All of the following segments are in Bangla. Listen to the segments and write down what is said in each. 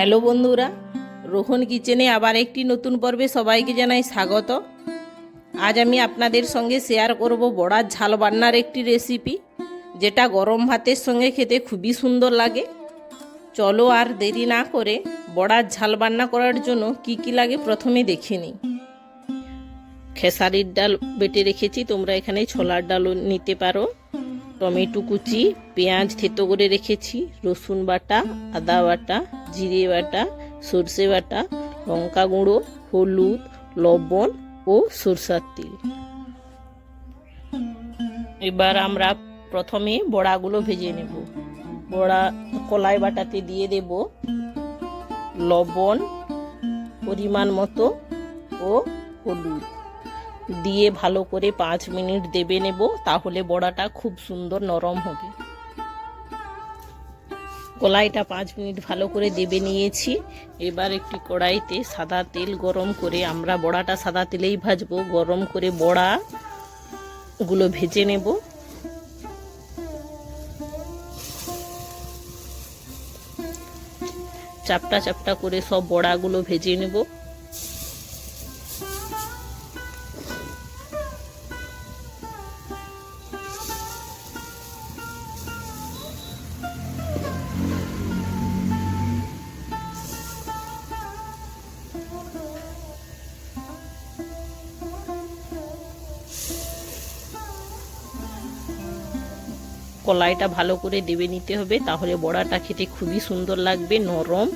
হ্যালো বন্ধুরা, রোহন কিচেনে আবার একটি নতুন পর্বে সবাইকে জানাই স্বাগত। আজ আমি আপনাদের সঙ্গে শেয়ার করব বড়ার ঝাল বান্নার একটি রেসিপি, যেটা গরম ভাতের সঙ্গে খেতে খুবই সুন্দর লাগে। চলো আর দেরি না করে বড়ার ঝাল বান্না করার জন্য কি কি লাগে প্রথমে দেখে নিই। খেসারির ডাল বেটে রেখেছি, তোমরা এখানে ছোলার ডালও নিতে পারো। টমেটো কুচি, পেঁয়াজ থেতো করে রেখেছি, রসুন বাটা, আদা বাটা, জিরে বাটা, সর্ষে বাটা, লঙ্কা গুঁড়ো, হলুদ, লবণ ও সরষের তেল। এবার আমরা প্রথমে বড়াগুলো ভেজে নেব। বড়া কলাই বাটাতে দিয়ে দেব লবণ পরিমাণ মতো ও হলুদ দিয়ে ভালো করে 5 মিনিট দেবে নেব, তাহলে বড়াটা খুব সুন্দর নরম হবে। কলাইটা 5 মিনিট ভালো করে দেবে নিয়েছি। এবার একটি কড়াইতে সাদা তেল গরম করে, আমরা বড়াটা সাদা তেলেই ভাজবো, গরম করে বড়াগুলো ভেজে নেব। চাপটা চাপটা করে সব বড়াগুলো ভেজে নেব। কলাইটা ভালো করে দেবে নিতে হবে, তাহলে বড়াটা খেতে খুবই সুন্দর লাগবে, নরম।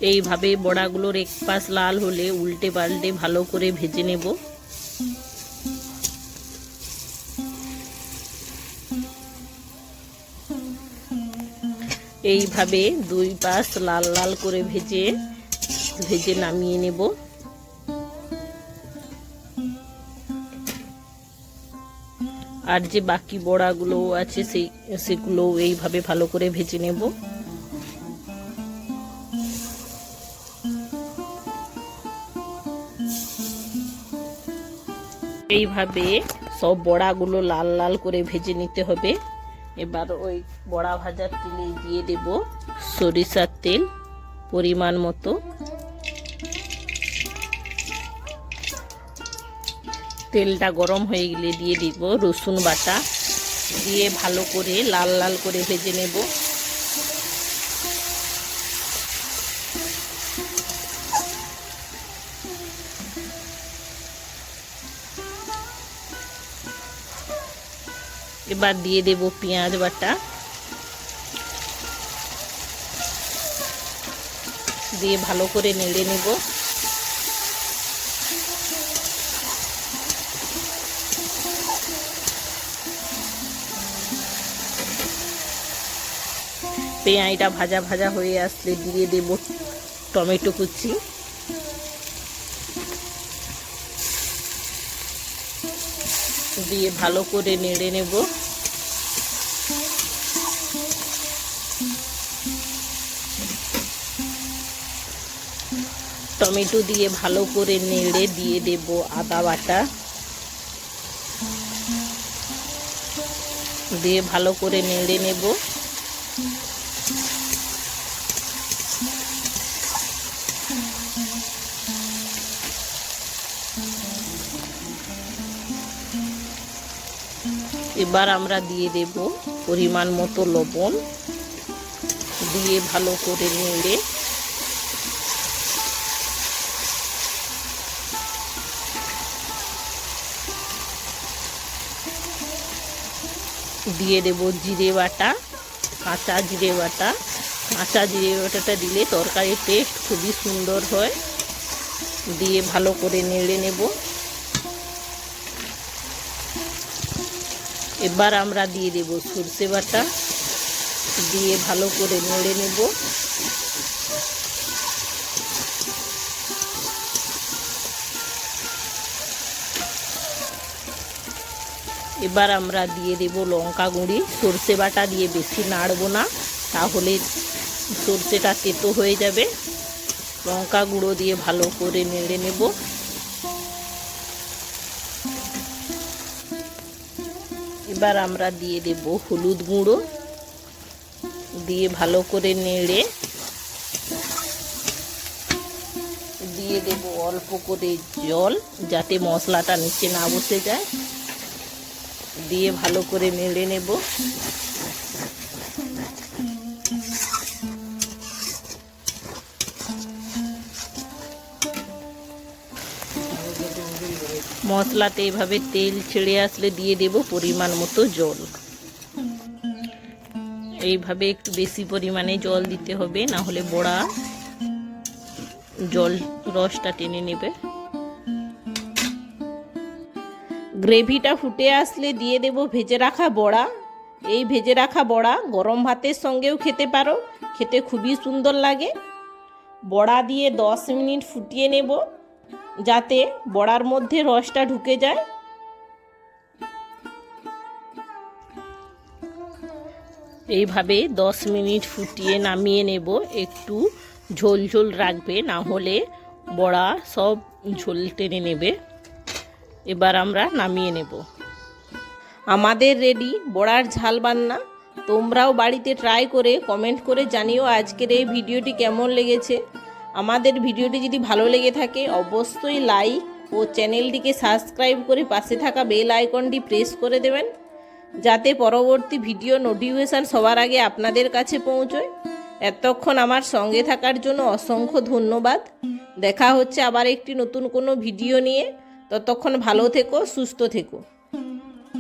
এইভাবে বড়াগুলোর এক পাশ লাল হলে উল্টে পাল্টে ভালো করে ভেজে নেব। এইভাবে দুই পাশ লাল লাল করে ভেজে নামিয়ে নেব। আর যে বাকি বড়াগুলো আছে সেগুলো এইভাবে ভালো করে ভেজে নেব। এইভাবে সব বড়াগুলো লাল লাল করে ভেজে নিতে হবে। এবার ওই বড়া ভাজার তেলে দিয়ে দেব সরিষার তেল পরিমাণ মতো। তেলটা গরম হয়ে গেলে দিয়ে দিব রসুন বাটা, দিয়ে ভালো করে লাল লাল করে ভেজে নেব। এবার দিয়ে দেব পেঁয়াজ বাটা, দিয়ে ভালো করে নেড়ে নেব। পেঁয়াজটা ভাজা ভাজা হয়ে আসলে দিয়ে দেব টমেটো কুচি, দিয়ে ভালো করে নেড়ে নেব। টমেটো দিয়ে ভালো করে নেড়ে দিয়ে দেব আদা বাটা, দিয়ে ভালো করে নেড়ে নেব। এবার আমরা দিয়ে দেব পরিমাণ মতো লবণ, দিয়ে ভালো করে নেড়ে দিয়ে দেব জিরে বাটা, কাঁচা জিরে বাটা। কাঁচা জিরে বাটাটা দিলে তরকারির টেস্ট খুবই সুন্দর হয়। দিয়ে ভালো করে নেড়ে নেব। এবার আমরা দিয়ে দেব সরষে বাটা, দিয়ে ভালো করে নেড়ে নেব। এবার আমরা দিয়ে দেব লঙ্কা গুঁড়ি। সরষে বাটা দিয়ে বেশি নাড়বো না, তাহলে সরষেটা তেতো হয়ে যাবে। লঙ্কা গুঁড়ো দিয়ে ভালো করে নেড়ে নেব। এবার আমরা দিয়ে দেব হলুদ গুঁড়ো, দিয়ে ভালো করে নেড়ে দিয়ে দেব অল্প করে জল, যাতে মশলাটা নিচে না বসে যায়। দিয়ে ভালো করে নেড়ে নেব। মশলাতে এভাবে তেল ছেড়ে আসলে দিয়ে দেব পরিমাণ মতো জল। এইভাবে একটু বেশি পরিমাণে জল দিতে হবে, না হলে বড়া জল রসটা টেনে নেবে। গ্রেভিটা ফুটে আসলে দিয়ে দেব ভেজে রাখা বড়া। এই ভেজে রাখা বড়া গরম ভাতের সঙ্গেও খেতে পারো, খেতে খুবই সুন্দর লাগে। বড়া দিয়ে 10 মিনিট ফুটিয়ে নেব, যাতে বড়ার মধ্যে রসটা ঢুকে যায়। এইভাবে 10 মিনিট ফুটিয়ে নামিয়ে নেব। একটু ঝোল ঝোল রাখবে, না হলে বড়া সব ঝোল টেনে নেবে। এবার আমরা নামিয়ে নেব। আমাদের রেডি বড়ার ঝাল বান্না। তোমরাও বাড়িতে ট্রাই করে কমেন্ট করে জানিও আজকের এই ভিডিওটি কেমন লেগেছে। আমাদের ভিডিওটি যদি ভালো লেগে থাকে অবশ্যই লাইক ও চ্যানেলটিকে সাবস্ক্রাইব করে পাশে থাকা বেল আইকনটি প্রেস করে দেবেন, যাতে পরবর্তী ভিডিও নোটিফিকেশান সবার আগে আপনাদের কাছে পৌঁছয়। এতক্ষণ আমার সঙ্গে থাকার জন্য অসংখ্য ধন্যবাদ। দেখা হচ্ছে আবার একটি নতুন কোনো ভিডিও নিয়ে। ততক্ষণ ভালো থেকো, সুস্থ থেকো।